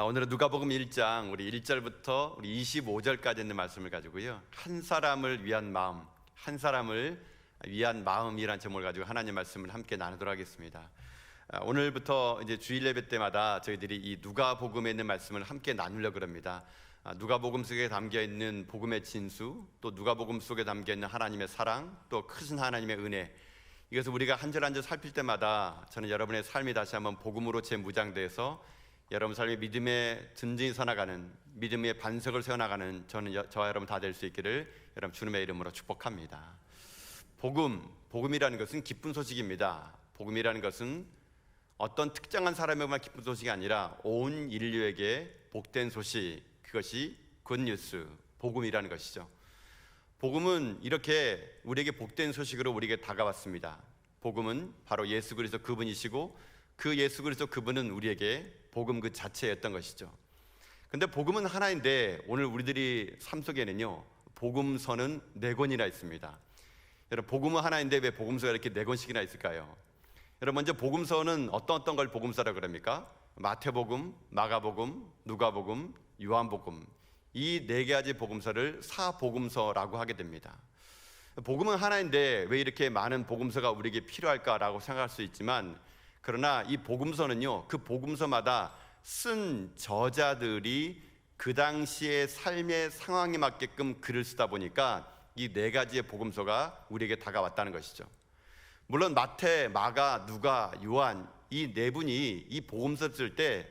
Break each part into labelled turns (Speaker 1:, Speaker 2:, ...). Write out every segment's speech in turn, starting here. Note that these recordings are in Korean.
Speaker 1: 오늘은 누가복음 1장 우리 1절부터 우리 25절까지 있는 말씀을 가지고요, 한 사람을 위한 마음, 한 사람을 위한 마음이란 제목을 가지고 하나님 말씀을 함께 나누도록 하겠습니다. 오늘부터 이제 주일 예배 때마다 저희들이 이 누가복음에 있는 말씀을 함께 나누려고 합니다. 누가복음 속에 담겨 있는 복음의 진수, 또 누가복음 속에 담겨 있는 하나님의 사랑, 또 크신 하나님의 은혜, 이것을 우리가 한 절 한 절 살필 때마다 저는 여러분의 삶이 다시 한번 복음으로 재무장돼서 여러분 삶의 믿음의 전진이 서나가는, 믿음의 반석을 세워나가는 저와 여러분 다 될 수 있기를 여러분 주님의 이름으로 축복합니다. 복음이라는 것은 기쁜 소식입니다. 복음이라는 것은 어떤 특정한 사람에게만 기쁜 소식이 아니라 온 인류에게 복된 소식, 그것이 굿뉴스, 복음이라는 것이죠. 복음은 이렇게 우리에게 복된 소식으로 우리에게 다가왔습니다. 복음은 바로 예수 그리스도 그분이시고, 그 예수 그리스도 그분은 우리에게 복음 그 자체였던 것이죠. 근데 복음은 하나인데 오늘 우리들이 삶 속에는요, 복음서는 4권이나 있습니다. 여러분, 복음은 하나인데 왜 복음서가 이렇게 4권씩이나 있을까요? 여러분, 먼저 복음서는 어떤 걸 복음서라고 그럽니까? 마태복음, 마가복음, 누가복음, 요한복음, 이 4가지 복음서를 사복음서라고 하게 됩니다. 복음은 하나인데 왜 이렇게 많은 복음서가 우리에게 필요할까라고 생각할 수 있지만, 그러나 이 복음서는요, 그 복음서마다 쓴 저자들이 그 당시의 삶의 상황에 맞게끔 글을 쓰다 보니까 이 4가지의 복음서가 우리에게 다가왔다는 것이죠. 물론 마태, 마가, 누가, 요한, 이 4분이 이 복음서 쓸 때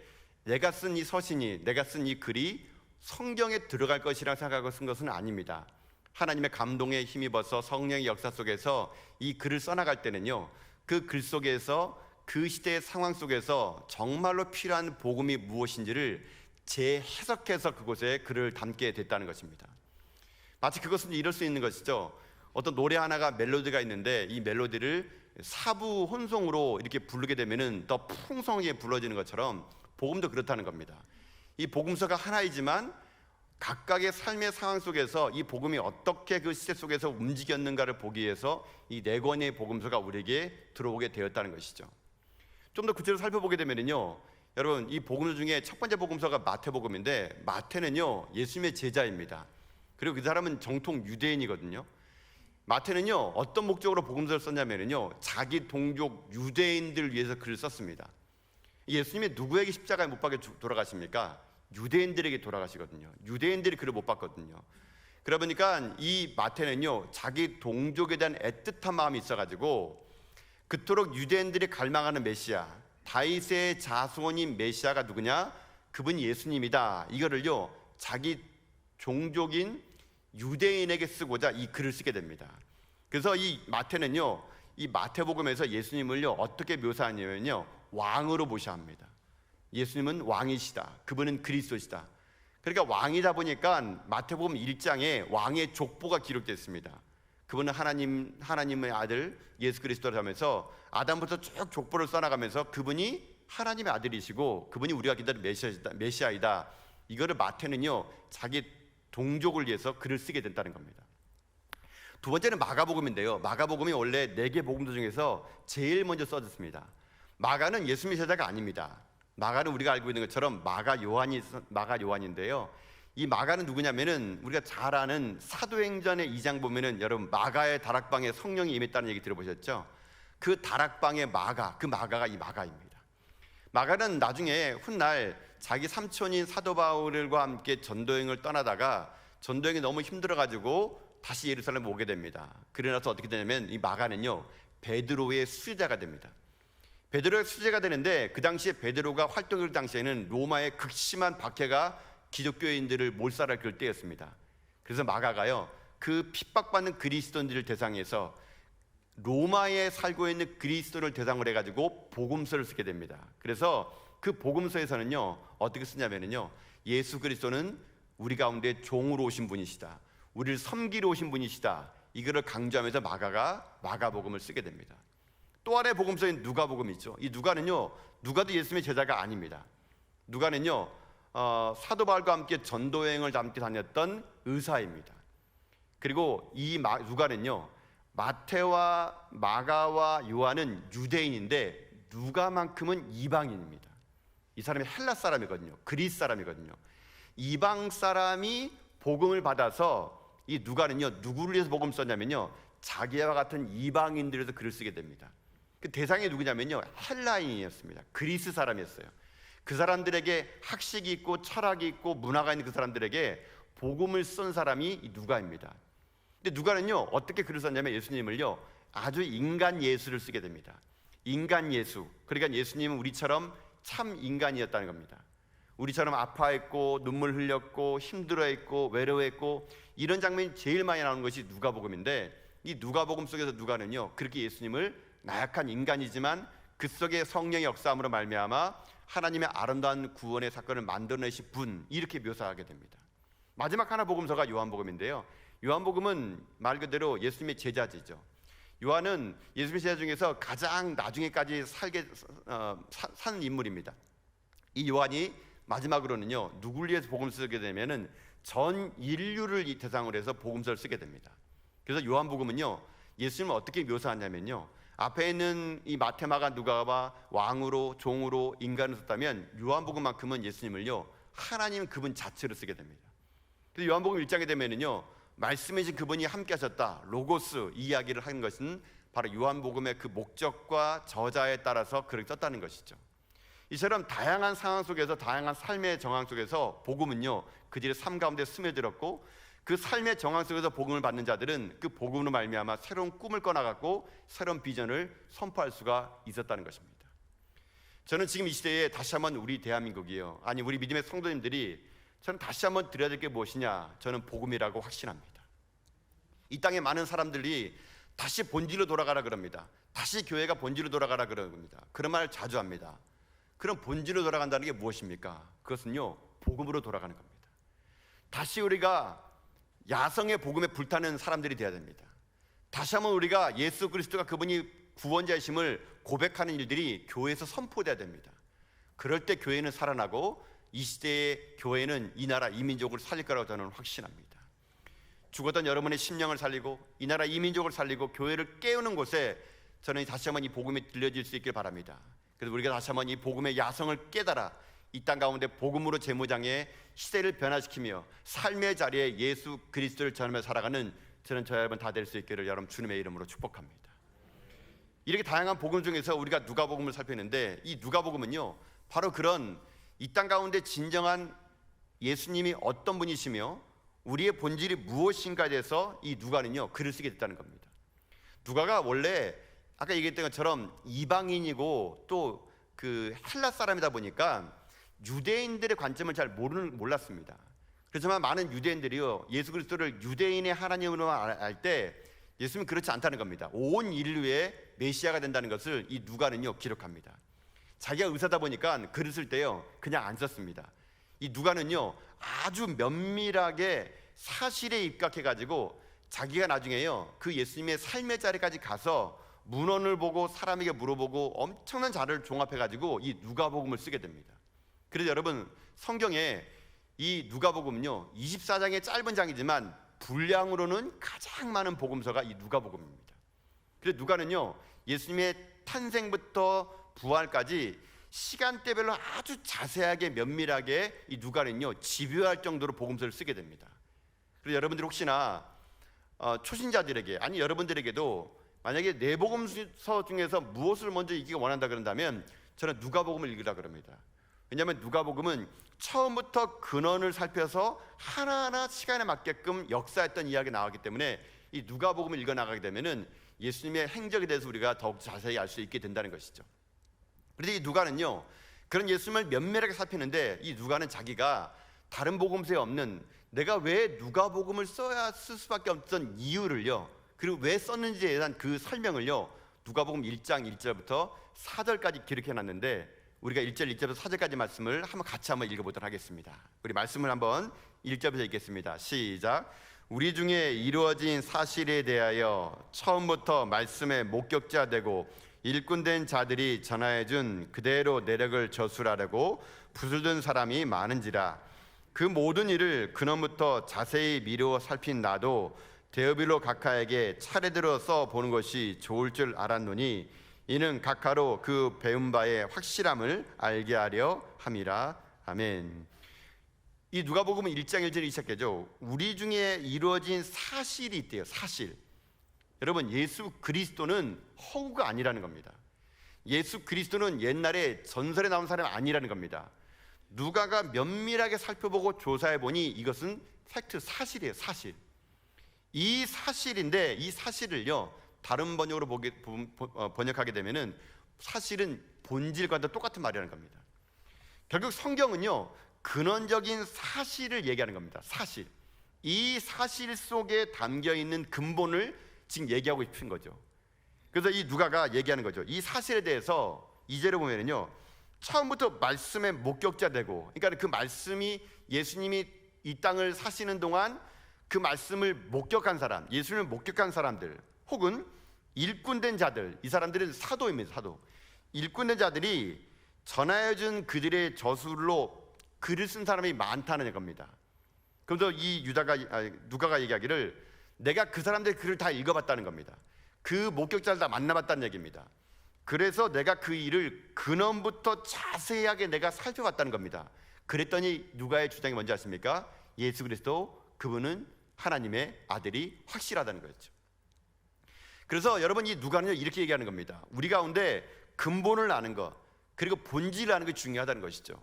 Speaker 1: 내가 쓴 이 서신이, 내가 쓴 이 글이 성경에 들어갈 것이라 생각하고 쓴 것은 아닙니다. 하나님의 감동에 힘입어서 성령의 역사 속에서 이 글을 써나갈 때는요, 그 글 속에서 그 시대의 상황 속에서 정말로 필요한 복음이 무엇인지를 재해석해서 그곳에 글을 담게 됐다는 것입니다. 마치 그것은 이럴 수 있는 것이죠. 어떤 노래 하나가 멜로디가 있는데 이 멜로디를 사부 혼성으로 이렇게 부르게 되면은 더 풍성하게 불러지는 것처럼 복음도 그렇다는 겁니다. 이 복음서가 하나이지만 각각의 삶의 상황 속에서 이 복음이 어떻게 그 시대 속에서 움직였는가를 보기 위해서 이 4권의 복음서가 우리에게 들어오게 되었다는 것이죠. 좀 더 구체적으로 살펴보게 되면요, 여러분, 이 복음서 중에 첫 번째 복음서가 마태복음인데, 마태는요 예수님의 제자입니다. 그리고 그 사람은 정통 유대인이거든요. 마태는요 어떤 목적으로 복음서를 썼냐면요, 자기 동족 유대인들을 위해서 글을 썼습니다. 예수님이 누구에게 십자가에 못 박혀 돌아가십니까? 유대인들에게 돌아가시거든요. 유대인들이 그를 못 봤거든요. 그러다 보니까 이 마태는요, 자기 동족에 대한 애틋한 마음이 있어가지고 그토록 유대인들이 갈망하는 메시아, 다윗의 자손인 메시아가 누구냐? 그분이 예수님이다, 이거를요 자기 종족인 유대인에게 쓰고자 이 글을 쓰게 됩니다. 그래서 이 마태는요, 이 마태복음에서 예수님을요 어떻게 묘사하냐면요, 왕으로 모셔합니다. 예수님은 왕이시다, 그분은 그리스도시다. 그러니까 왕이다 보니까 마태복음 1장에 왕의 족보가 기록되어 있습니다. 그분은 하나님의 아들 예수 그리스도를 하면서 아담부터 쭉 족보를 써나가면서 그분이 하나님의 아들이시고 그분이 우리가 기다리는 메시아이다. 이거를 마태는요 자기 동족을 위해서 글을 쓰게 된다는 겁니다. 두 번째는 마가복음인데요, 마가복음이 원래 4개 복음서 중에서 제일 먼저 써졌습니다. 마가는 예수님의 제자가 아닙니다. 마가는 우리가 알고 있는 것처럼 마가 요한인데요, 이 마가는 누구냐면은 우리가 잘 아는 사도행전의 2장 보면은 여러분 마가의 다락방에 성령이 임했다는 얘기 들어보셨죠? 그 다락방의 마가, 그 마가가 이 마가입니다. 마가는 나중에 훗날 자기 삼촌인 사도 바울과 함께 전도행을 떠나다가 전도행이 너무 힘들어가지고 다시 예루살렘에 오게 됩니다. 그러나서 어떻게 되냐면 이 마가는요 베드로의 수제자가 됩니다. 베드로의 수제자가 되는데, 그 당시에 베드로가 활동할 당시에는 로마의 극심한 박해가 기독교인들을 몰살할 그럴 때였습니다. 그래서 마가가요 그 핍박받는 그리스도인들을 대상해서 로마에 살고 있는 그리스도를 대상으로 해가지고 복음서를 쓰게 됩니다. 그래서 그 복음서에서는요 어떻게 쓰냐면요, 예수 그리스도는 우리 가운데 종으로 오신 분이시다, 우리를 섬기러 오신 분이시다, 이거를 강조하면서 마가가 마가복음을 쓰게 됩니다. 또 하나의 복음서인 누가복음이죠. 이 누가는요, 누가도 예수님의 제자가 아닙니다. 누가는요 사도 바울과 함께 전도여행을 함께 다녔던 의사입니다. 그리고 이 누가는요 마태와 마가와 요한은 유대인인데 누가만큼은 이방인입니다. 이 사람이 헬라 사람이거든요. 그리스 사람이거든요. 이방 사람이 복음을 받아서 이 누가는요, 누구를 위해서 복음 썼냐면요, 자기와 같은 이방인들에서 글을 쓰게 됩니다. 그 대상이 누구냐면요, 헬라인이었습니다. 그리스 사람이었어요. 그 사람들에게 학식이 있고 철학이 있고 문화가 있는 그 사람들에게 복음을 쓴 사람이 이 누가입니다. 근데 누가는요, 어떻게 글을 썼냐면 예수님을요, 아주 인간 예수를 쓰게 됩니다. 인간 예수. 그러니까 예수님은 우리처럼 참 인간이었다는 겁니다. 우리처럼 아파했고 눈물 흘렸고 힘들어했고 외로워했고 이런 장면이 제일 많이 나오는 것이 누가복음인데, 이 누가복음 속에서 누가는요, 그렇게 예수님을 나약한 인간이지만 그 속에 성령의 역사함으로 말미암아 하나님의 아름다운 구원의 사건을 만들어내신 분, 이렇게 묘사하게 됩니다. 마지막 하나 복음서가 요한복음인데요, 요한복음은 말 그대로 예수님의 제자지죠. 요한은 예수님의 제자 중에서 가장 나중에까지 산 인물입니다. 이 요한이 마지막으로는요, 누굴 위해서 복음을 쓰게 되면은 전 인류를 대상으로 해서 복음서를 쓰게 됩니다. 그래서 요한복음은요, 예수님을 어떻게 묘사하냐면요, 앞에 있는 이 마태, 마가, 누가가 왕으로 종으로 인간을 썼다면 요한복음만큼은 예수님을요, 하나님 그분 자체로 쓰게 됩니다. 그래서 요한복음 1장에 되면은요, 말씀이신 그분이 함께 하셨다, 로고스 이야기를 한 것은 바로 요한복음의 그 목적과 저자에 따라서 글을 썼다는 것이죠. 이처럼 다양한 상황 속에서, 다양한 삶의 정황 속에서 복음은요, 그들의 삶 가운데 스며들었고, 그 삶의 정황 속에서 복음을 받는 자들은 그 복음으로 말미암아 새로운 꿈을 꺼나갔고 새로운 비전을 선포할 수가 있었다는 것입니다. 저는 지금 이 시대에 다시 한번 우리 대한민국이요, 아니 우리 믿음의 성도님들이 저는 다시 한번 드려야 될 게 무엇이냐, 저는 복음이라고 확신합니다. 이 땅에 많은 사람들이 다시 본질로 돌아가라 그럽니다. 다시 교회가 본질로 돌아가라 그럽니다. 그런 말을 자주 합니다. 그럼 본질로 돌아간다는 게 무엇입니까? 그것은요, 복음으로 돌아가는 겁니다. 다시 우리가 야성의 복음에 불타는 사람들이 되어야 됩니다. 다시 한번 우리가 예수 그리스도가 그분이 구원자이심을 고백하는 일들이 교회에서 선포돼야 됩니다. 그럴 때 교회는 살아나고 이 시대의 교회는 이 나라 이 민족을 살릴 거라고 저는 확신합니다. 죽었던 여러분의 심령을 살리고 이 나라 이 민족을 살리고 교회를 깨우는 곳에 저는 다시 한번 이 복음이 들려질 수 있길 바랍니다. 그래서 우리가 다시 한번 이 복음의 야성을 깨달아 이 땅 가운데 복음으로 재무장해 시대를 변화시키며 삶의 자리에 예수 그리스도를 전하며 살아가는 저는 저 여러분 다 될 수 있기를 여러분 주님의 이름으로 축복합니다. 이렇게 다양한 복음 중에서 우리가 누가복음을 살피는데, 이 누가복음은요, 바로 그런 이 땅 가운데 진정한 예수님이 어떤 분이시며 우리의 본질이 무엇인가에 대해서 이 누가는요, 글을 쓰게 됐다는 겁니다. 누가가 원래 아까 얘기했던 것처럼 이방인이고 또 그 헬라 사람이다 보니까 유대인들의 관점을 잘 몰랐습니다. 그렇지만 많은 유대인들이요, 예수 그리스도를 유대인의 하나님으로 알 때 예수님은 그렇지 않다는 겁니다. 온 인류의 메시아가 된다는 것을 이 누가는요, 기록합니다. 자기가 의사다 보니까 글을 쓸 때요, 그냥 안 썼습니다. 이 누가는요, 아주 면밀하게 사실에 입각해가지고 자기가 나중에요, 그 예수님의 삶의 자리까지 가서 문헌을 보고 사람에게 물어보고 엄청난 자료를 종합해가지고 이 누가복음을 쓰게 됩니다. 그래서 여러분, 성경에 이 누가복음은요, 24장의 짧은 장이지만 분량으로는 가장 많은 복음서가 이 누가복음입니다. 그래서 누가는요, 예수님의 탄생부터 부활까지 시간대별로 아주 자세하게 면밀하게 이 누가는요, 집요할 정도로 복음서를 쓰게 됩니다. 그래서 여러분들 혹시나 초신자들에게, 아니 여러분들에게도 만약에 네 복음서 중에서 무엇을 먼저 읽기가 원한다 그런다면 저는 누가복음을 읽으라 그럽니다. 왜냐하면 누가복음은 처음부터 근원을 살펴서 하나하나 시간에 맞게끔 역사했던 이야기가 나왔기 때문에 이 누가복음을 읽어나가게 되면은 예수님의 행적에 대해서 우리가 더욱 자세히 알 수 있게 된다는 것이죠. 그런데 이 누가는요, 그런 예수님을 면밀하게 살피는데, 이 누가는 자기가 다른 복음서에 없는, 내가 왜 누가복음을 쓸 수밖에 없던 이유를요, 그리고 왜 썼는지에 대한 그 설명을요, 누가복음 1장 1절부터 4절까지 기록해놨는데, 우리가 1절 1절부터 4절까지 말씀을 같이 한번 읽어보도록 하겠습니다. 우리 말씀을 한번 1절부터 읽겠습니다. 시작. 우리 중에 이루어진 사실에 대하여 처음부터 말씀의 목격자 되고 일꾼된 자들이 전하여준 그대로 내력을 저술하려고 붓을 든 사람이 많은지라. 그 모든 일을 근원부터 자세히 미루어 살핀 나도 데오빌로 각하에게 차례대로 써보는 것이 좋을 줄 알았노니, 이는 각하로 그 배운 바의 확실함을 알게 하려 함이라. 아멘. 이 누가복음은 1장 1절에 시작하죠. 우리 중에 이루어진 사실이 있대요. 사실. 여러분, 예수 그리스도는 허구가 아니라는 겁니다. 예수 그리스도는 옛날에 전설에 나온 사람이 아니라는 겁니다. 누가가 면밀하게 살펴보고 조사해 보니 이것은 팩트, 사실이에요. 사실. 이 사실인데 이 사실을요, 다른 번역으로 번역하게 되면은 사실은 본질과도 똑같은 말이라는 겁니다. 결국 성경은요, 근원적인 사실을 얘기하는 겁니다. 사실. 이 사실 속에 담겨 있는 근본을 지금 얘기하고 싶은 거죠. 그래서 이 누가가 얘기하는 거죠. 이 사실에 대해서 2절에 보면은요, 처음부터 말씀의 목격자 되고, 그러니까 그 말씀이 예수님이 이 땅을 사시는 동안 그 말씀을 목격한 사람, 예수님을 목격한 사람들, 혹은 일꾼된 자들, 이 사람들은 사도입니다. 사도. 일꾼된 자들이 전하여준 그들의 저술로 글을 쓴 사람이 많다는 겁니다. 그래서 이 누가가 얘기하기를 내가 그 사람들의 글을 다 읽어봤다는 겁니다. 그 목격자를 다 만나봤다는 얘기입니다. 그래서 내가 그 일을 근원부터 자세하게 내가 살펴봤다는 겁니다. 그랬더니 누가의 주장이 뭔지 아십니까? 예수 그리스도, 그분은 하나님의 아들이 확실하다는 거였죠. 그래서 여러분, 이 누가는요, 이렇게 얘기하는 겁니다. 우리 가운데 근본을 아는 것, 그리고 본질을 아는 것이 중요하다는 것이죠.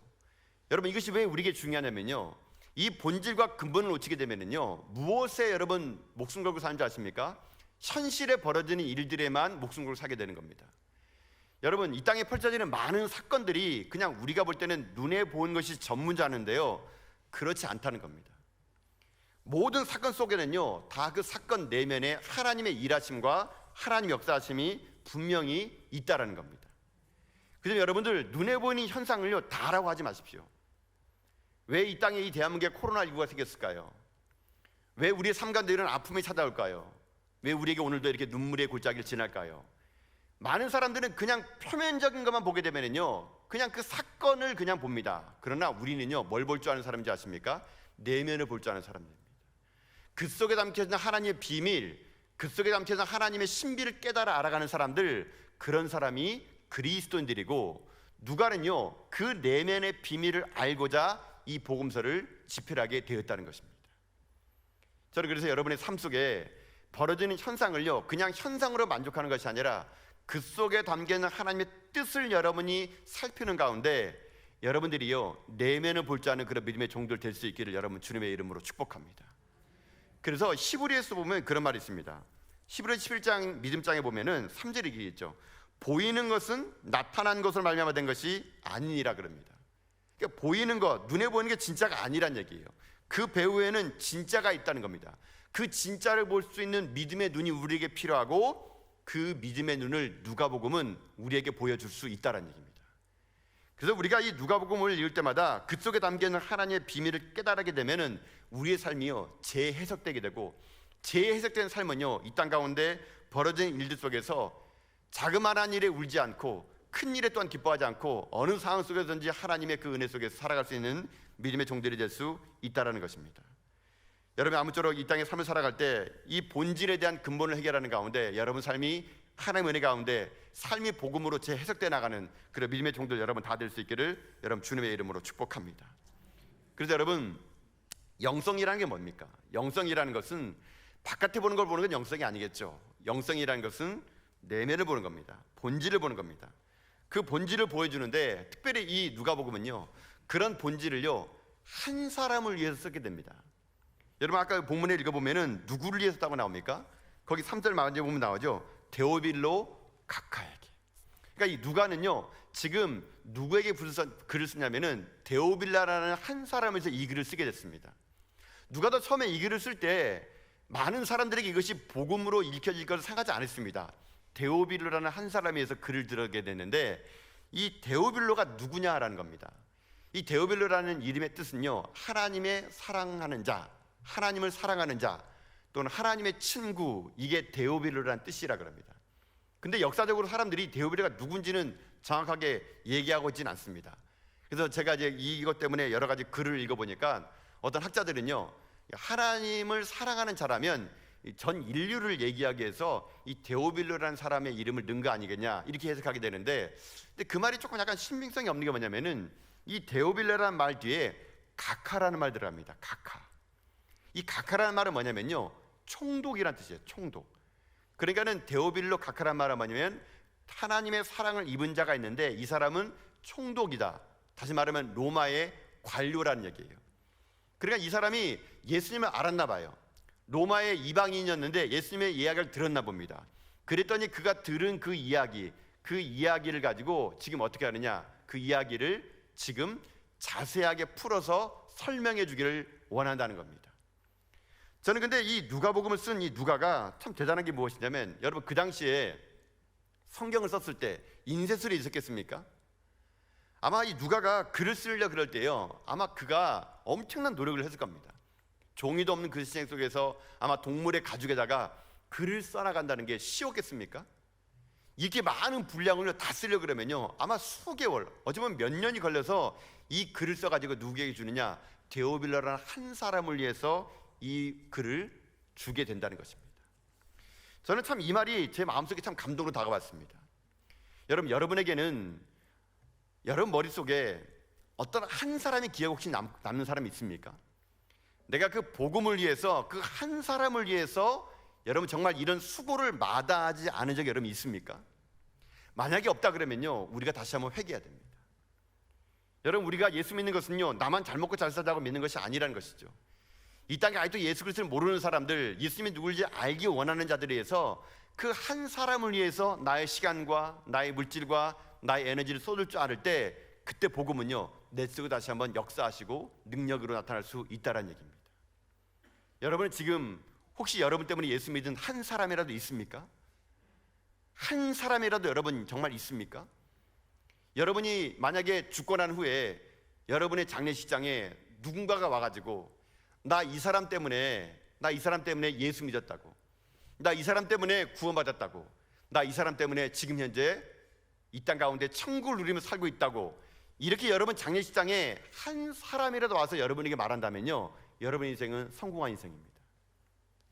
Speaker 1: 여러분, 이것이 왜 우리에게 중요하냐면요, 이 본질과 근본을 놓치게 되면요, 무엇에 여러분 목숨 걸고 사는 줄 아십니까? 현실에 벌어지는 일들에만 목숨 걸고 사게 되는 겁니다. 여러분, 이 땅에 펼쳐지는 많은 사건들이 그냥 우리가 볼 때는 눈에 보이는 것이 전무자는데요, 그렇지 않다는 겁니다. 모든 사건 속에는요, 다 그 사건 내면에 하나님의 일하심과 하나님의 역사하심이 분명히 있다라는 겁니다. 그래서 여러분들, 눈에 보이는 현상을요 다라고 하지 마십시오. 왜 이 땅에, 이 대한민국에 코로나19가 생겼을까요? 왜 우리의 삶 가운데 이런 아픔이 찾아올까요? 왜 우리에게 오늘도 이렇게 눈물의 골짜기를 지날까요? 많은 사람들은 그냥 표면적인 것만 보게 되면요, 그냥 그 사건을 그냥 봅니다. 그러나 우리는요, 뭘 볼 줄 아는 사람인지 아십니까? 내면을 볼 줄 아는 사람입니다. 그 속에 담겨있는 하나님의 비밀, 그 속에 담겨있는 하나님의 신비를 깨달아 알아가는 사람들, 그런 사람이 그리스도인들이고, 누가는요, 그 내면의 비밀을 알고자 이 복음서를 집필하게 되었다는 것입니다. 저는 그래서 여러분의 삶 속에 벌어지는 현상을요, 그냥 현상으로 만족하는 것이 아니라 그 속에 담겨있는 하나님의 뜻을 여러분이 살피는 가운데 여러분들이요, 내면을 볼 줄 아는 그런 믿음의 종들 될 수 있기를 여러분 주님의 이름으로 축복합니다. 그래서 히브리에서 보면 그런 말이 있습니다. 히브리 11장 믿음장에 보면은 3절에 이게 있죠. 보이는 것은 나타난 것으로 말미암아 된 것이 아니니라 그럽니다. 그러니까 보이는 것, 눈에 보이는 게 진짜가 아니란 얘기예요. 그 배후에는 진짜가 있다는 겁니다. 그 진짜를 볼 수 있는 믿음의 눈이 우리에게 필요하고, 그 믿음의 눈을 누가복음은 우리에게 보여줄 수 있다는 얘기입니다. 그래서 우리가 이 누가복음을 읽을 때마다 그 속에 담겨있는 하나님의 비밀을 깨달게 되면은 우리의 삶이요, 재해석되게 되고, 재해석된 삶은요, 이 땅 가운데 벌어진 일들 속에서 자그마한 일에 울지 않고 큰 일에 또한 기뻐하지 않고 어느 상황 속에서든지 하나님의 그 은혜 속에서 살아갈 수 있는 믿음의 종들이 될 수 있다는 것입니다. 여러분, 아무쪼록 이 땅에 삶을 살아갈 때 이 본질에 대한 근본을 해결하는 가운데 여러분 삶이 하나님의 은혜 가운데 삶이 복음으로 재해석되어 나가는 그런 믿음의 종들 여러분 다 될 수 있기를 여러분 주님의 이름으로 축복합니다. 그래서 여러분, 영성이라는 게 뭡니까? 영성이라는 것은 바깥에 보는 걸 보는 건 영성이 아니겠죠. 영성이라는 것은 내면을 보는 겁니다. 본질을 보는 겁니다. 그 본질을 보여주는데 특별히 이 누가복음은요, 그런 본질을요 한 사람을 위해서 쓰게 됩니다. 여러분, 아까 본문에 읽어보면은 누구를 위해서 썼다고 나옵니까? 거기 3절 마지막에 보면 나오죠. 데오빌로 각하에게. 그러니까 이 누가는요, 지금 누구에게 글을 쓰냐면은 데오빌라라는 한 사람을 위해서 이 글을 쓰게 됐습니다. 누가도 처음에 이 글을 쓸 때 많은 사람들에게 이것이 복음으로 읽혀질 것을 생각하지 않았습니다. 데오빌로라는 한 사람에 의해서 글을 들게 됐는데, 이 데오빌로가 누구냐라는 겁니다. 이 데오빌로라는 이름의 뜻은요, 하나님의 사랑하는 자, 하나님을 사랑하는 자, 또는 하나님의 친구, 이게 데오빌로라는 뜻이라 그럽니다. 근데 역사적으로 사람들이 데오빌로가 누군지는 정확하게 얘기하고 있지는 않습니다. 그래서 제가 이제 이것 때문에 여러 가지 글을 읽어보니까 어떤 학자들은요, 하나님을 사랑하는 자라면 전 인류를 얘기하기 위해서 이 데오빌로라는 사람의 이름을 넣은 거 아니겠냐 이렇게 해석하게 되는데, 근데 그 말이 조금 약간 신빙성이 없는 게 뭐냐면은 이 데오빌로라는 말 뒤에 가카라는 말 들어갑니다. 가카. 이 가카라는 말은 뭐냐면요, 총독이란 뜻이에요. 총독. 그러니까는 데오빌로 가카라는 말은 뭐냐면 하나님의 사랑을 입은 자가 있는데 이 사람은 총독이다. 다시 말하면 로마의 관료라는 얘기예요. 그러니까 이 사람이 예수님을 알았나 봐요. 로마의 이방인이었는데 예수님의 이야기를 들었나 봅니다. 그랬더니 그가 들은 그 이야기를 가지고 지금 어떻게 하느냐, 그 이야기를 지금 자세하게 풀어서 설명해 주기를 원한다는 겁니다. 저는 근데 이 누가복음을 쓴 이 누가가 참 대단한 게 무엇이냐면, 여러분 그 당시에 성경을 썼을 때 인쇄술이 있었겠습니까? 아마 이 누가가 글을 쓰려 그럴 때요, 아마 그가 엄청난 노력을 했을 겁니다. 종이도 없는 그 시장 속에서 아마 동물의 가죽에다가 글을 써나간다는 게 쉬웠겠습니까? 이렇게 많은 분량을 다 쓰려 그러면요, 아마 수개월, 어쩌면 몇 년이 걸려서 이 글을 써가지고 누구에게 주느냐, 데오빌로라는 한 사람을 위해서 이 글을 주게 된다는 것입니다. 저는 참 이 말이 제 마음속에 참 감동으로 다가왔습니다. 여러분에게는 여러분 머릿속에 어떤 한 사람의 기억 혹시 남는 사람이 있습니까? 내가 그 복음을 위해서, 그 한 사람을 위해서 여러분 정말 이런 수고를 마다하지 않은 적이 여러분 있습니까? 만약에 없다 그러면요, 우리가 다시 한번 회개해야 됩니다. 여러분, 우리가 예수 믿는 것은요, 나만 잘 먹고 잘 살자고 믿는 것이 아니라는 것이죠. 이 땅에 아직도 예수 그리스도를 모르는 사람들, 예수님이 누구인지 알기 원하는 자들에 의해서 그 한 사람을 위해서 나의 시간과 나의 물질과 나의 에너지를 쏟을 줄 알을 때, 그때 복음은요, 내 속에 다시 한번 역사하시고 능력으로 나타날 수 있다는 얘기입니다. 여러분은 지금 혹시 여러분 때문에 예수 믿은 한 사람이라도 있습니까? 한 사람이라도 여러분 정말 있습니까? 여러분이 만약에 죽고 난 후에 여러분의 장례식장에 누군가가 와가지고 나 이 사람 때문에 예수 믿었다고, 나 이 사람 때문에 구원받았다고, 나 이 사람 때문에 지금 현재 이 땅 가운데 천국을 누리며 살고 있다고, 이렇게 여러분 장례식장에 한 사람이라도 와서 여러분에게 말한다면요, 여러분 인생은 성공한 인생입니다.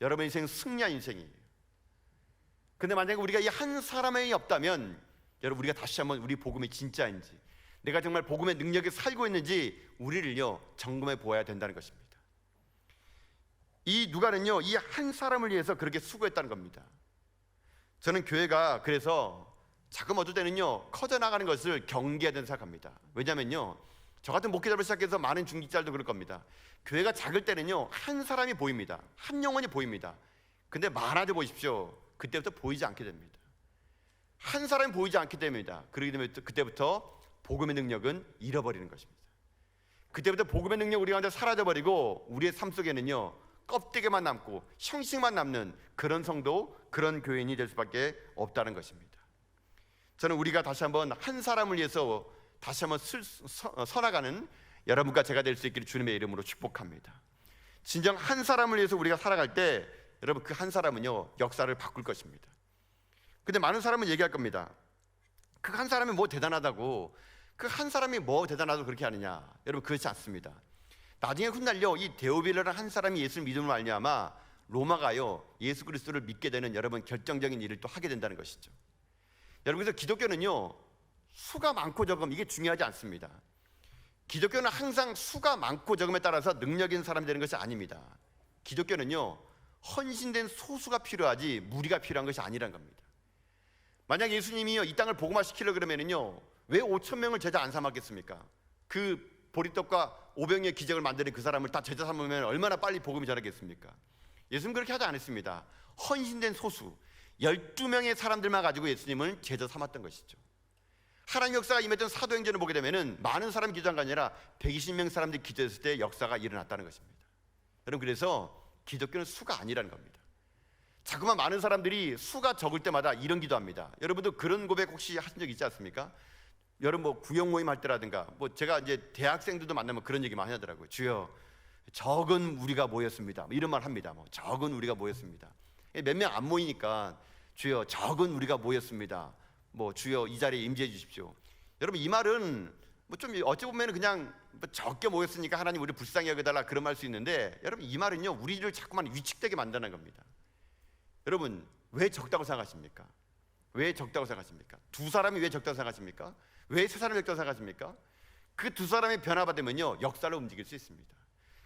Speaker 1: 여러분 인생은 승리한 인생이에요. 근데 만약에 우리가 이 한 사람이 없다면, 여러분 우리가 다시 한번 우리 복음이 진짜인지, 내가 정말 복음의 능력에 살고 있는지 우리를요 점검해 보아야 된다는 것입니다. 이 누가는요, 이 한 사람을 위해서 그렇게 수고했다는 겁니다. 저는 교회가 그래서 자꾸 어떨 때는요 커져나가는 것을 경계해야 된다고 생각합니다. 왜냐면요, 저 같은 목회자로 시작해서 많은 중직자들도 그럴 겁니다. 교회가 작을 때는요 한 사람이 보입니다. 한 영혼이 보입니다. 근데 많아져 보십시오, 그때부터 보이지 않게 됩니다. 한 사람이 보이지 않게 됩니다. 그러게 되면 그때부터 복음의 능력은 잃어버리는 것입니다. 그때부터 복음의 능력 우리 가운데 사라져버리고 우리의 삶 속에는요 껍데기만 남고 형식만 남는 그런 성도, 그런 교인이 될 수밖에 없다는 것입니다. 저는 우리가 다시 한번 한 사람을 위해서 다시 한번 서나가는 여러분과 제가 될 수 있기를 주님의 이름으로 축복합니다. 진정 한 사람을 위해서 우리가 살아갈 때 여러분 그 한 사람은요 역사를 바꿀 것입니다. 근데 많은 사람은 얘기할 겁니다. 그 한 사람이 뭐 대단하다고, 그 한 사람이 뭐 대단하다고 그렇게 하느냐. 여러분 그렇지 않습니다. 나중에 훗날요 이 데오빌로라는 한 사람이 예수를 믿음으로 말미암아 로마가요 예수 그리스도를 믿게 되는 여러분 결정적인 일을 또 하게 된다는 것이죠. 여러분 그래서 기독교는요 수가 많고 적음 이게 중요하지 않습니다. 기독교는 항상 수가 많고 적음에 따라서 능력 있는 사람이 되는 것이 아닙니다. 기독교는요 헌신된 소수가 필요하지 무리가 필요한 것이 아니라는 겁니다. 만약 예수님이요 이 땅을 복음화시키려고 그러면은요 왜 5,000명을 제자 안 삼았겠습니까? 그 보리떡과 500의 기적을 만드는 그 사람을 다 제자 삼으면 얼마나 빨리 복음이 전하겠습니까? 예수님은 그렇게 하지 않았습니다. 헌신된 소수 12명의 사람들만 가지고 예수님을 제자 삼았던 것이죠. 하나님 역사가 임했던 사도행전을 보게 되면은 많은 사람이 기도한 게 아니라 120명 사람들이 기도했을 때 역사가 일어났다는 것입니다. 여러분 그래서 기독교는 수가 아니라는 겁니다. 자꾸만 많은 사람들이 수가 적을 때마다 이런 기도합니다. 여러분도 그런 고백 혹시 하신 적 있지 않습니까? 여러분 뭐 구역 모임 할 때라든가 뭐 제가 이제 대학생들도 만나면 그런 얘기 많이 하더라고요. 주여 적은 우리가 모였습니다. 이런 말 합니다. 뭐 적은 우리가 모였습니다. 몇 명 안 모이니까 주여 적은 우리가 모였습니다. 뭐 주여 이 자리에 임재해 주십시오. 여러분 이 말은 뭐 좀 어찌 보면 그냥 뭐 적게 모였으니까 하나님 우리 불쌍히 여겨달라 그런 말 수 있는데, 여러분 이 말은요 우리를 자꾸만 위축되게 만드는 겁니다. 여러분, 왜 적다고 생각하십니까? 왜 적다고 생각하십니까? 두 사람이 왜 적다고 생각하십니까? 왜 세 사람이 적다고 생각하십니까? 그 두 사람이 변화받으면요, 역사를 움직일 수 있습니다.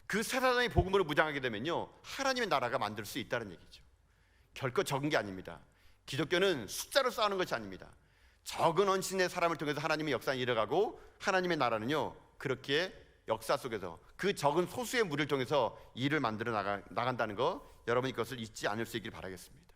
Speaker 1: 그 세 사람이 복음으로 무장하게 되면요, 하나님의 나라가 만들 수 있다는 얘기죠. 결코 적은 게 아닙니다. 기독교는 숫자로 싸우는 것이 아닙니다. 적은 헌신의 사람을 통해서 하나님의 역사는 이뤄가고, 하나님의 나라는요, 그렇게 역사 속에서 그 적은 소수의 무리를 통해서 일을 만들어 나간다는 거, 여러분이 그것을 잊지 않을 수 있길 바라겠습니다.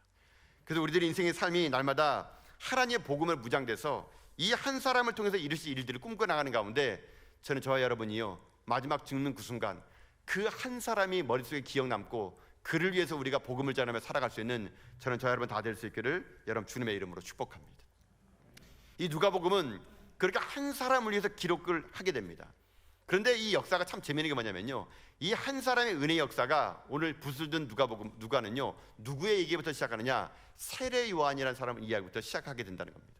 Speaker 1: 그래서 우리들의 인생의 삶이 날마다 하나님의 복음을 무장돼서 이 한 사람을 통해서 이루실 일들을 꿈꿔나가는 가운데, 저는 저와 여러분이요, 마지막 죽는 그 순간 그 한 사람이 머릿속에 기억 남고 그를 위해서 우리가 복음을 전하며 살아갈 수 있는, 저는 저와 여러분 다 될 수 있기를 여러분 주님의 이름으로 축복합니다. 이 누가복음은 그렇게 한 사람을 위해서 기록을 하게 됩니다. 그런데 이 역사가 참 재미있는 게 뭐냐면요, 이 한 사람의 은혜의 역사가 오늘 붓을 든 누가는요, 누구의 얘기부터 시작하느냐, 세례 요한이라는 사람 이야기부터 시작하게 된다는 겁니다.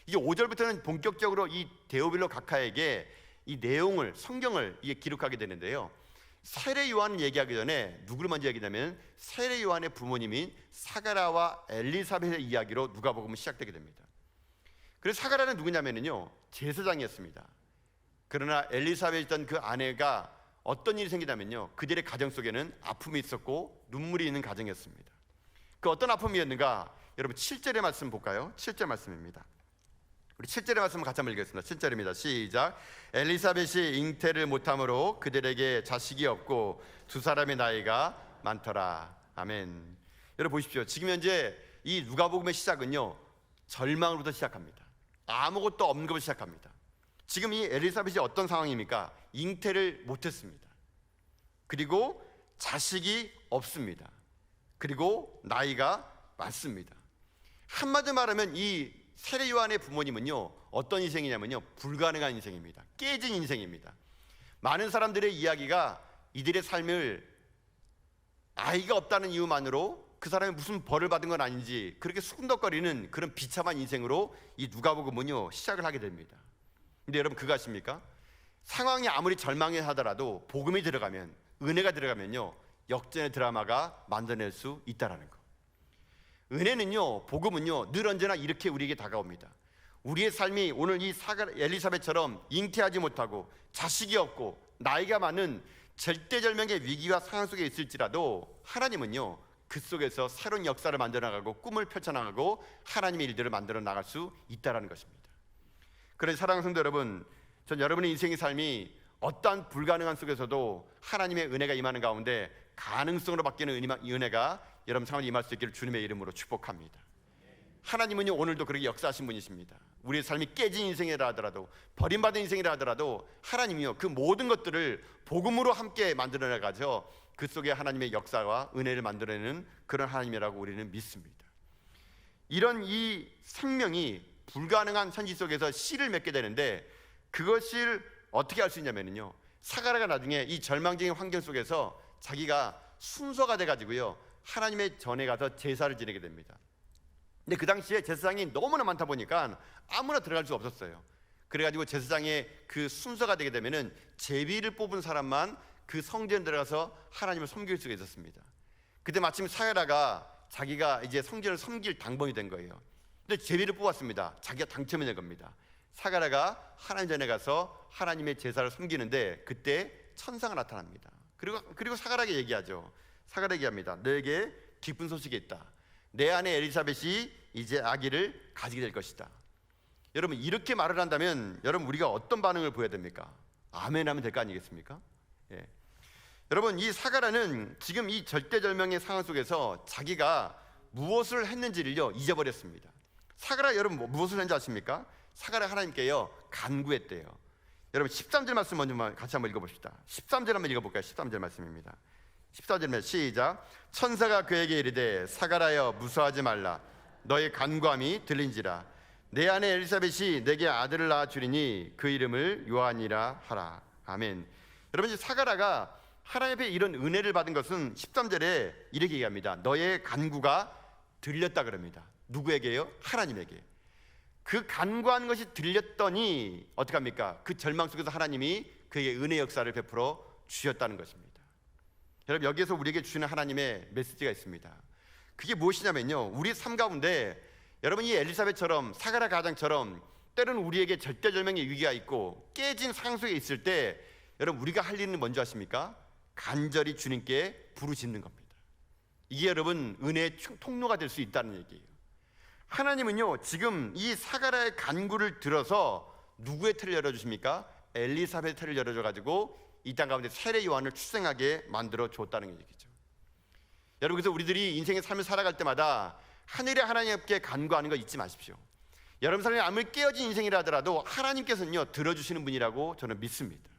Speaker 1: 이게 5절부터는 본격적으로 이 데오빌로 각하에게 이 내용을, 성경을 이게 기록하게 되는데요, 세례 요한을 얘기하기 전에 누구를 먼저 얘기하냐면 세례 요한의 부모님인 사가랴와 엘리사벳의 이야기로 누가복음은 시작되게 됩니다. 그래서 사가랴는 누구냐면요, 제사장이었습니다. 그러나 엘리사벳이던 그 아내가 어떤 일이 생기냐면요, 그들의 가정 속에는 아픔이 있었고 눈물이 있는 가정이었습니다. 그 어떤 아픔이었는가, 여러분 7절의 말씀 볼까요? 7절 말씀입니다. 우리 7절의 말씀을 같이 한번 읽겠습니다. 7절입니다. 시작. 엘리사벳이 잉태를 못함으로 그들에게 자식이 없고 두 사람의 나이가 많더라. 아멘. 여러분 보십시오. 지금 현재 이 누가복음의 시작은요, 절망으로부터 시작합니다. 아무것도 없는 것부터 시작합니다. 지금 이 엘리사벳이 어떤 상황입니까? 잉태를 못했습니다. 그리고 자식이 없습니다. 그리고 나이가 많습니다. 한마디로 말하면 이 세례 요한의 부모님은요, 어떤 인생이냐면요, 불가능한 인생입니다. 깨진 인생입니다. 많은 사람들의 이야기가 이들의 삶을 아이가 없다는 이유만으로 그 사람이 무슨 벌을 받은 건 아닌지 그렇게 수군덕거리는 그런 비참한 인생으로 이 누가복음은요, 시작을 하게 됩니다. 근데 여러분 그거 아십니까? 상황이 아무리 절망해 하더라도 복음이 들어가면, 은혜가 들어가면요, 역전의 드라마가 만들어낼 수 있다는 거. 은혜는요, 복음은요, 늘 언제나 이렇게 우리에게 다가옵니다. 우리의 삶이 오늘 이 엘리사벳처럼 잉태하지 못하고 자식이 없고 나이가 많은 절대절명의 위기와 상황 속에 있을지라도 하나님은요, 그 속에서 새로운 역사를 만들어 나가고 꿈을 펼쳐나가고 하나님의 일들을 만들어 나갈 수 있다는 것입니다. 그래서 사랑하는 성도 여러분, 전 여러분의 인생의 삶이 어떠한 불가능한 속에서도 하나님의 은혜가 임하는 가운데 가능성으로 바뀌는 이 은혜가 여러분 상황에 임할 수 있기를 주님의 이름으로 축복합니다. 하나님은요, 오늘도 그렇게 역사하신 분이십니다. 우리의 삶이 깨진 인생이라 하더라도, 버림받은 인생이라 하더라도 하나님이요, 그 모든 것들을 복음으로 함께 만들어내가죠, 그 속에 하나님의 역사와 은혜를 만들어내는 그런 하나님이라고 우리는 믿습니다. 이런 이 생명이 불가능한 현실 속에서 씨를 맺게 되는데, 그것을 어떻게 할 수 있냐면요, 사가랴가 나중에 이 절망적인 환경 속에서 자기가 순서가 돼가지고요, 하나님의 전에 가서 제사를 지내게 됩니다. 근데 그 당시에 제사장이 너무나 많다 보니까 아무나 들어갈 수 없었어요. 그래가지고 제사장의 그 순서가 되게 되면은 제비를 뽑은 사람만 그 성전에 들어가서 하나님을 섬길 수가 있었습니다. 그때 마침 사가랴가 자기가 이제 성전을 섬길 당번이 된 거예요. 근데 제비를 뽑았습니다. 자기가 당첨이 된 겁니다. 사가랴가 하나님 전에 가서 하나님의 제사를 섬기는데 그때 천사가 나타납니다. 그리고 사가랴에게 얘기하죠. 사가랴 얘기합니다. 너에게 기쁜 소식이 있다. 내 아내 엘리사벳이 이제 아기를 가지게 될 것이다. 여러분 이렇게 말을 한다면 여러분 우리가 어떤 반응을 보여야 됩니까? 아멘 하면 될 거 아니겠습니까? 예. 여러분 이 사가랴는 지금 이 절대절명의 상황 속에서 자기가 무엇을 했는지를요 잊어버렸습니다. 사가랴 여러분 무엇을 했는지 아십니까? 사가랴 하나님께요 간구했대요. 여러분 13절 말씀 먼저 같이 한번 읽어봅시다. 13절 한번 읽어볼까요? 13절 말씀입니다. 14절입니다. 시작. 천사가 그에게 이르되 사가랴여 무서워하지 말라. 너의 간구함이 들린지라. 내 아내 엘리사벳이 내게 아들을 낳아 주리니 그 이름을 요한이라 하라. 아멘. 여러분 이제 사가랴가 하나님 앞에 이런 은혜를 받은 것은 13절에 이렇게 얘기합니다. 너의 간구가 들렸다 그럽니다. 누구에게요? 하나님에게. 그 간구한 것이 들렸더니 어떻게 합니까? 그 절망 속에서 하나님이 그에게 은혜 역사를 베풀어 주셨다는 것입니다. 여러분 여기에서 우리에게 주시는 하나님의 메시지가 있습니다. 그게 무엇이냐면요, 우리 삶 가운데 여러분 이 엘리사벳처럼 사가랴 가장처럼 때로는 우리에게 절대절명의 위기가 있고 깨진 상황 속에 있을 때 여러분 우리가 할 일은 뭔지 아십니까? 간절히 주님께 부르짖는 겁니다. 이게 여러분 은혜의 통로가 될 수 있다는 얘기예요. 하나님은요 지금 이 사가랴의 간구를 들어서 누구의 태를 열어주십니까? 엘리사벳의 태를 열어줘가지고 이 땅 가운데 세례 요한을 출생하게 만들어 줬다는 얘기죠. 여러분, 그래서 우리들이 인생의 삶을 살아갈 때마다 하늘의 하나님께 간구하는 거 잊지 마십시오. 여러분 삶이 아무리 깨어진 인생이라 하더라도 하나님께서는요 들어주시는 분이라고 저는 믿습니다.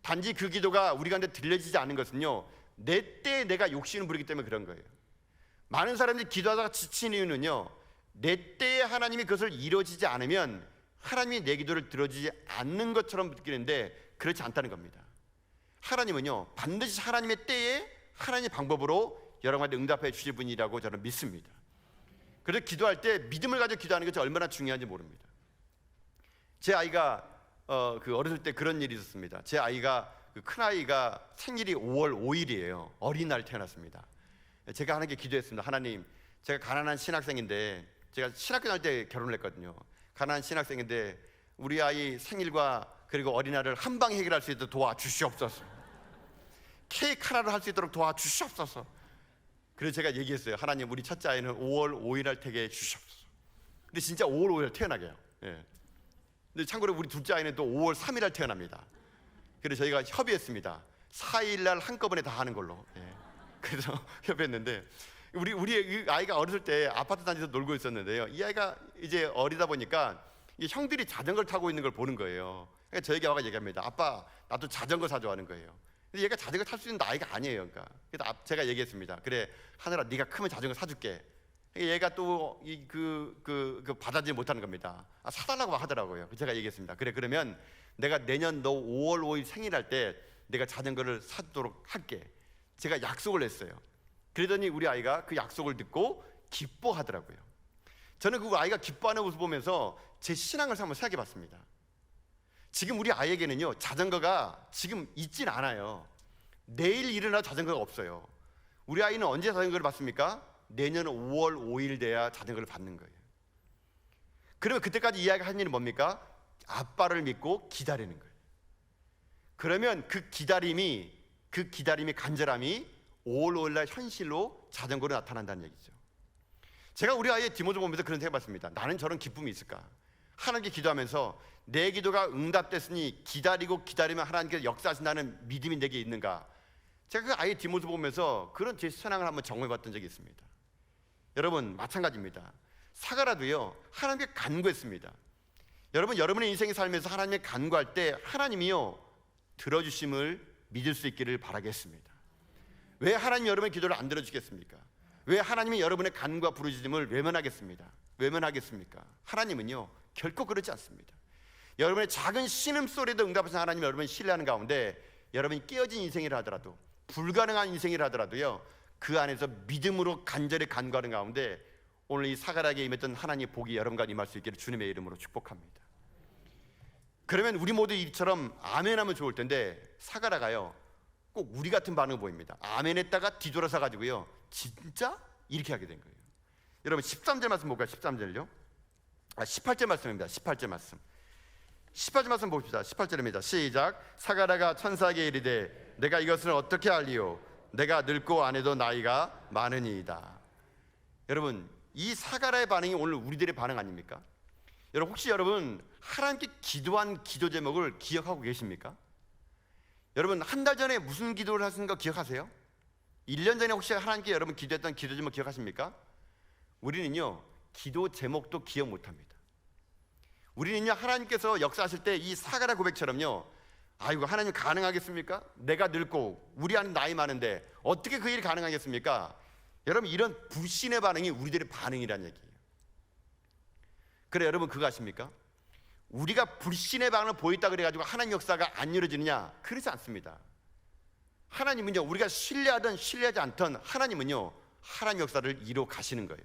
Speaker 1: 단지 그 기도가 우리 가운데 들려지지 않은 것은요 내 때에 내가 욕심을 부리기 때문에 그런 거예요. 많은 사람들이 기도하다가 지친 이유는요 내 때에 하나님이 그것을 이루어지지 않으면 하나님이 내 기도를 들어주지 않는 것처럼 느끼는데 그렇지 않다는 겁니다. 하나님은요 반드시 하나님의 때에 하나님의 방법으로 여러분한테 응답해 주실 분이라고 저는 믿습니다. 그래서 기도할 때 믿음을 가지고 기도하는 것이 얼마나 중요한지 모릅니다. 제 아이가 어렸을 때 그런 일이 있었습니다. 제 아이가 큰 아이가 생일이 5월 5일이에요. 어린날 태어났습니다. 제가 하나님께 기도했습니다. 하나님, 제가 가난한 신학생인데 제가 신학교 다닐 때 결혼을 했거든요. 가난한 신학생인데 우리 아이 생일과 그리고 어린날을 한 방에 해결할 수 있도록 도와주시옵소서. 케이크 하나를 할 수 있도록 도와주시옵소서. 그래서 제가 얘기했어요. 하나님, 우리 첫째 아이는 5월 5일 날 태게 해주시옵소서. 근데 진짜 5월 5일 태어나게 해요. 예. 근데 참고로 우리 둘째 아이는 또 5월 3일 날 태어납니다. 그래서 저희가 협의했습니다. 4일 날 한꺼번에 다 하는 걸로. 예. 그래서 협의했는데 우리 아이가 어렸을 때 아파트 단지에서 놀고 있었는데요. 이 아이가 이제 어리다 보니까 이 형들이 자전거를 타고 있는 걸 보는 거예요. 그러니까 저에게 와서 얘기합니다. 아빠, 나도 자전거 사줘 하는 거예요. 근데 얘가 자전거 탈 수 있는 나이가 아니에요. 그러니까 그래서 제가 얘기했습니다. 그래, 하늘아, 네가 크면 자전거 사줄게. 얘가 또 받아들이지 못하는 겁니다. 사달라고 하더라고요. 제가 얘기했습니다. 그래, 그러면 내가 내년 너 5월 5일 생일할 때 내가 자전거를 사도록 할게. 제가 약속을 했어요. 그러더니 우리 아이가 그 약속을 듣고 기뻐하더라고요. 저는 그 아이가 기뻐하는 모습 보면서 제 신앙을 한번 생각해 봤습니다. 지금 우리 아이에게는요 자전거가 지금 있진 않아요. 내일 일어나 자전거가 없어요. 우리 아이는 언제 자전거를 받습니까? 내년 5월 5일 돼야 자전거를 받는 거예요. 그러면 그때까지 이 아이가 한 일은 뭡니까? 아빠를 믿고 기다리는 거예요. 그러면 그 기다림이 간절함이 5월 5일 날 현실로 자전거로 나타난다는 얘기죠. 제가 우리 아이의 뒷모습 보면서 그런 생각 해봤습니다. 나는 저런 기쁨이 있을까? 하나님께 기도하면서 내 기도가 응답됐으니 기다리면 하나님께서 역사하신다는 믿음이 내게 있는가? 제가 그 아이의 뒷모습 보면서 그런 제 신앙을 한번 점검해봤던 적이 있습니다. 여러분, 마찬가지입니다. 사가랴도요 하나님께 간구했습니다. 여러분, 여러분의 인생의 삶에서 하나님께 간구할 때 하나님이요 들어주심을 믿을 수 있기를 바라겠습니다. 왜 하나님이 여러분의 기도를 안 들어주겠습니까? 왜 하나님이 여러분의 간구와 부르짖음을 외면하겠습니까? 하나님은요 결코 그렇지 않습니다. 여러분의 작은 신음소리에도 응답하시는 하나님을 여러분이 신뢰하는 가운데 여러분이 깨어진 인생이라 하더라도, 불가능한 인생이라 하더라도요 그 안에서 믿음으로 간절히 간구하는 가운데 오늘 이 사가랴에게 임했던 하나님의 복이 여러분과 임할 수 있기를 주님의 이름으로 축복합니다. 그러면 우리 모두 이처럼 아멘하면 좋을 텐데 사가랴가요 꼭 우리 같은 반응을 보입니다. 아멘했다가 뒤돌아서 가지고요 진짜? 이렇게 하게 된 거예요. 여러분 13절 말씀 볼까요? 13절요? 18절 말씀입니다. 18절 말씀 봅시다. 18절입니다. 시작. 사가랴가 천사에게 이르되 내가 이것을 어떻게 알리오? 내가 늙고 아내도 나이가 많으니이다. 여러분, 이 사가랴의 반응이 오늘 우리들의 반응 아닙니까? 여러분, 혹시 여러분 하나님께 기도한 기도 제목을 기억하고 계십니까? 여러분, 한 달 전에 무슨 기도를 하신 거 기억하세요? 1년 전에 혹시 하나님께 여러분 기도했던 기도 제목 기억하십니까? 우리는요 기도 제목도 기억 못합니다. 우리는요 하나님께서 역사하실 때 이 사가랴 고백처럼요, 아이고 하나님 가능하겠습니까? 내가 늙고 우리 아는 나이 많은데 어떻게 그 일이 가능하겠습니까? 여러분, 이런 불신의 반응이 우리들의 반응이라는 얘기예요. 그래, 여러분 그거 아십니까? 우리가 불신의 반응을 보였다 그래가지고 하나님 역사가 안 이루어지느냐? 그렇지 않습니다. 하나님은요 우리가 신뢰하든 신뢰하지 않든 하나님은요 하나님 역사를 이루어 가시는 거예요.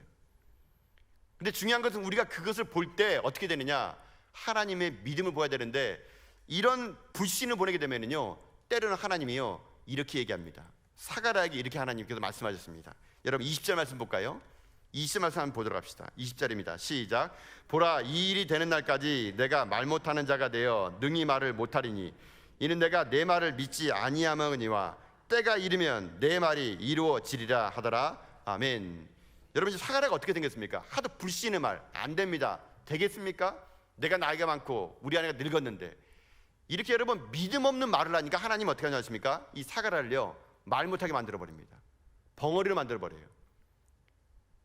Speaker 1: 근데 중요한 것은 우리가 그것을 볼 때 어떻게 되느냐? 하나님의 믿음을 보여야 되는데 이런 불신을 보내게 되면요 때로는 하나님이요 이렇게 얘기합니다. 사가랴에게 이렇게 하나님께서 말씀하셨습니다. 여러분 20절 말씀 볼까요? 20절 말씀 한번 보도록 합시다. 20절입니다. 시작. 보라, 이 일이 되는 날까지 내가 말 못하는 자가 되어 능히 말을 못하리니 이는 내가 내 말을 믿지 아니하거니와 때가 이르면 내 말이 이루어지리라 하더라. 아멘. 여러분, 사가랴가 어떻게 생겼습니까? 하도 불신의 말, 안 됩니다. 되겠습니까? 내가 나이가 많고 우리 아내가 늙었는데, 이렇게 여러분 믿음 없는 말을 하니까 하나님 어떻게 하십니까? 이 사가랴를요 말 못하게 만들어 버립니다. 벙어리로 만들어 버려요.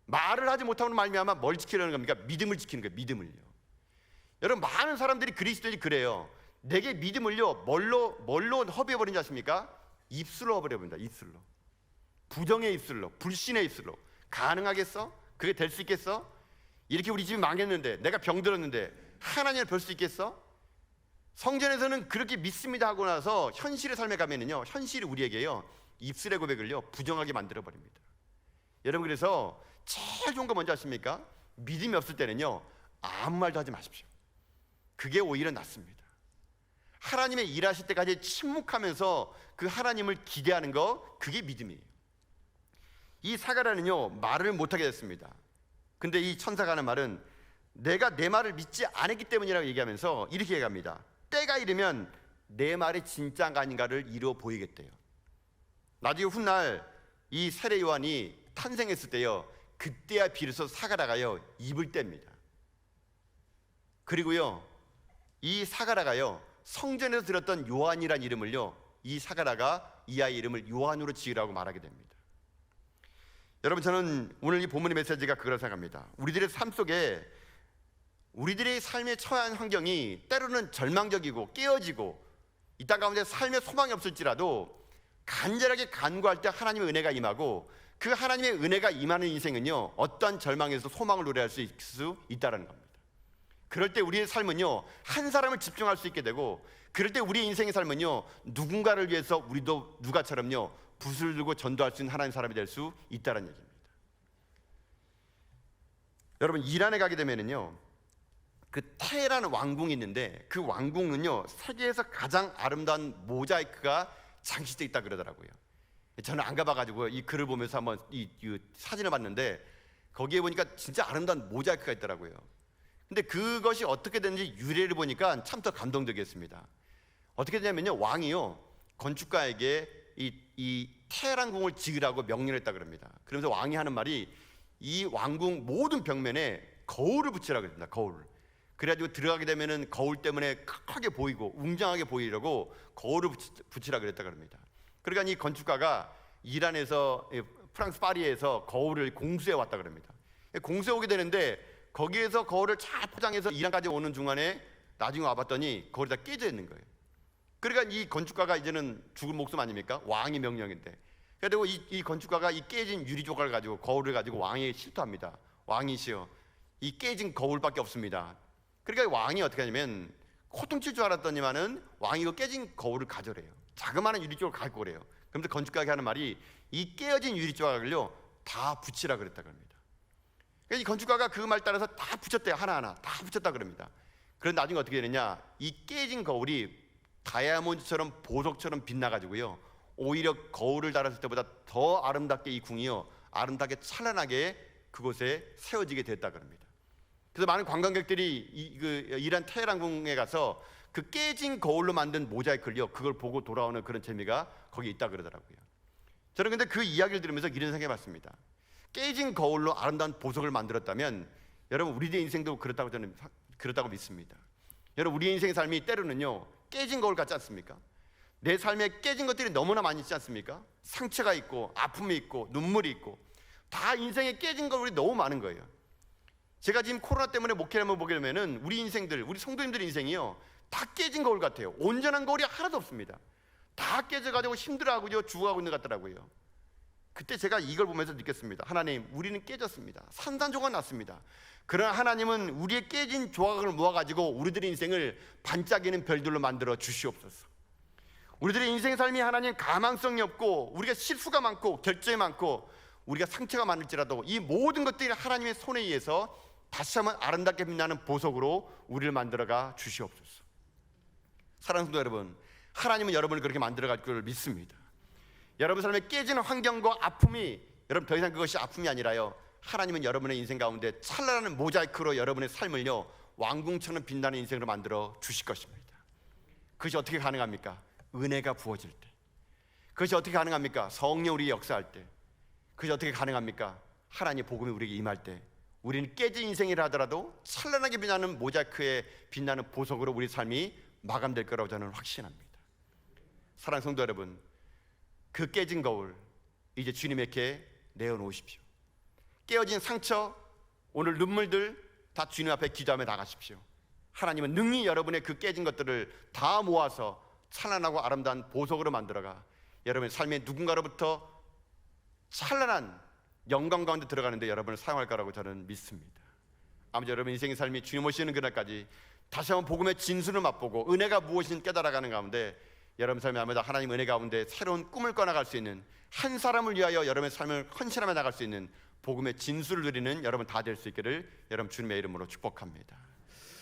Speaker 1: 말을 하지 못하는 말미암아 뭘 지키려는 겁니까? 믿음을 지키는 거예요. 믿음을요. 여러분, 많은 사람들이 그리스도인이 그래요. 내게 믿음을요 뭘로 허비해 버린지 아십니까? 입술로 허비해 버린다. 입술로. 부정의 입술로, 불신의 입술로. 가능하겠어? 그게 될 수 있겠어? 이렇게 우리 집이 망했는데, 내가 병들었는데 하나님을 볼 수 있겠어? 성전에서는 그렇게 믿습니다 하고 나서 현실의 삶에 가면은요, 현실이 우리에게요 입술의 고백을요 부정하게 만들어 버립니다. 여러분, 그래서 제일 좋은 거 뭔지 아십니까? 믿음이 없을 때는요 아무 말도 하지 마십시오. 그게 오히려 낫습니다. 하나님의 일하실 때까지 침묵하면서 그 하나님을 기대하는 거, 그게 믿음이에요. 이 사가랴는요 말을 못하게 됐습니다. 근데 이 천사가 하는 말은 내가 내 말을 믿지 않았기 때문이라고 얘기하면서 이렇게 얘기합니다. 때가 이르면 내 말이 진짜가 아닌가를 이루어 보이겠대요. 나중에 훗날 이 세례 요한이 탄생했을 때요, 그때야 비로소 사가랴가요 입을 뗍니다. 그리고요 이 사가랴가요 성전에서 들었던 요한이란 이름을요, 이 사가랴가 이 아이 이름을 요한으로 지으라고 말하게 됩니다. 여러분, 저는 오늘 이 본문의 메시지가 그걸 생각합니다. 우리들의 삶 속에 우리들의 삶에 처한 환경이 때로는 절망적이고 깨어지고 이 땅 가운데 삶의 소망이 없을지라도 간절하게 간구할 때 하나님의 은혜가 임하고, 그 하나님의 은혜가 임하는 인생은요 어떤 절망에서 소망을 노래할 수 있다는 겁니다. 그럴 때 우리의 삶은요 한 사람을 집중할 수 있게 되고, 그럴 때 우리의 인생의 삶은요 누군가를 위해서 우리도 누가처럼요 붓을 들고 전도할 수 있는 하나님의 사람이 될 수 있다는 얘기입니다. 여러분, 이란에 가게 되면은요 그 테헤란 왕궁이 있는데, 그 왕궁은요 세계에서 가장 아름다운 모자이크가 장식되어 있다 그러더라고요. 저는 안 가봐가지고 이 글을 보면서 한번 이 사진을 봤는데, 거기에 보니까 진짜 아름다운 모자이크가 있더라고요. 근데 그것이 어떻게 되는지 유래를 보니까 참 더 감동적이었습니다. 어떻게 되냐면요, 왕이요 건축가에게 이 테헤란 궁을 지으라고 명령을 했다 그럽니다. 그러면서 왕이 하는 말이 이 왕궁 모든 벽면에 거울을 붙이라고 그럽니다. 거울을. 그래가지고 들어가게 되면은 거울 때문에 크게 보이고 웅장하게 보이려고 거울을 붙이라 그랬다 그럽니다. 그러니까 이 건축가가 이란에서, 프랑스 파리에서 거울을 공수해 왔다 그럽니다. 공수해 오게 되는데, 거기에서 거울을 잘 포장해서 이란까지 오는 중간에 나중에 와봤더니 거울이 다 깨져 있는 거예요. 그러니까 이 건축가가 이제는 죽을 목숨 아닙니까? 왕의 명령인데. 그리고 이 건축가가 이 깨진 유리 조각을 가지고, 거울을 가지고 왕에게 실토합니다. 왕이시여, 이 깨진 거울밖에 없습니다. 그러니까 왕이 어떻게 하냐면, 호통칠 줄 알았더니만은 왕이 이거 깨진 거울을 가져래요. 자그마한 유리 조각을 갖고 오래요. 그러면서 건축가가 하는 말이 이 깨어진 유리 조각을요 다 붙이라 그랬다 그럽니다. 그러니까 이 건축가가 그 말 따라서 다 붙였대요. 하나하나 다 붙였다 그럽니다. 그런데 나중에 어떻게 되느냐, 이 깨진 거울이 다이아몬드처럼 보석처럼 빛나가지고요 오히려 거울을 달았을 때보다 더 아름답게 이 궁이요 아름답게 찬란하게 그곳에 세워지게 됐다 그럽니다. 그래서 많은 관광객들이 이란 테헤란 궁에 가서 그 깨진 거울로 만든 모자이크를요 그걸 보고 돌아오는 그런 재미가 거기 있다 그러더라고요. 저는 근데 그 이야기를 들으면서 이런 생각해봤습니다. 깨진 거울로 아름다운 보석을 만들었다면 여러분, 우리의 인생도 그렇다고 저는 그렇다고 믿습니다. 여러분, 우리의 인생의 삶이 때로는요 깨진 거울 같지 않습니까? 내 삶에 깨진 것들이 너무나 많이 있지 않습니까? 상처가 있고 아픔이 있고 눈물이 있고, 다 인생에 깨진 거울이 너무 많은 거예요. 제가 지금 코로나 때문에 목회를 한번 보게 되면은 우리 인생들, 우리 성도님들의 인생이요 다 깨진 거울 같아요. 온전한 거울이 하나도 없습니다. 다 깨져가지고 힘들어하고 죽어가고 있는 것 같더라고요. 그때 제가 이걸 보면서 느꼈습니다. 하나님, 우리는 깨졌습니다. 산산조각 났습니다. 그러나 하나님은 우리의 깨진 조각을 모아가지고 우리들의 인생을 반짝이는 별들로 만들어 주시옵소서. 우리들의 인생의 삶이 하나님 가망성이 없고, 우리가 실수가 많고 결점이 많고 우리가 상처가 많을지라도 이 모든 것들이 하나님의 손에 의해서 다시 한번 아름답게 빛나는 보석으로 우리를 만들어가 주시옵소서. 사랑하는 성도 여러분, 하나님은 여러분을 그렇게 만들어갈 줄 믿습니다. 여러분 삶에 깨지는 환경과 아픔이 여러분 더 이상 그것이 아픔이 아니라요, 하나님은 여러분의 인생 가운데 찬란한 모자이크로 여러분의 삶을요 왕궁처럼 빛나는 인생으로 만들어 주실 것입니다. 그것이 어떻게 가능합니까? 은혜가 부어질 때. 그것이 어떻게 가능합니까? 성령 우리 역사할 때. 그것이 어떻게 가능합니까? 하나님의 복음이 우리에게 임할 때. 우리는 깨진 인생이라 하더라도 찬란하게 빛나는 모자이크에 빛나는 보석으로 우리 삶이 마감될 거라고 저는 확신합니다. 사랑하는 성도 여러분, 그 깨진 거울 이제 주님에게 내어놓으십시오. 깨어진 상처, 오늘 눈물들 다 주님 앞에 기도하며 나가십시오. 하나님은 능히 여러분의 그 깨진 것들을 다 모아서 찬란하고 아름다운 보석으로 만들어가 여러분의 삶의 누군가로부터 찬란한 영광 가운데 들어가는데 여러분을 사용할 거라고 저는 믿습니다. 아버지, 여러분 인생의 삶이 주님 오시는 그날까지 다시 한번 복음의 진수를 맛보고 은혜가 무엇인지 깨달아가는 가운데 여러분 삶에 아무래도 하나님 은혜 가운데 새로운 꿈을 꺼나갈 수 있는, 한 사람을 위하여 여러분의 삶을 헌신하며 나갈 수 있는 복음의 진수를 누리는 여러분 다 될 수 있기를 여러분 주님의 이름으로 축복합니다.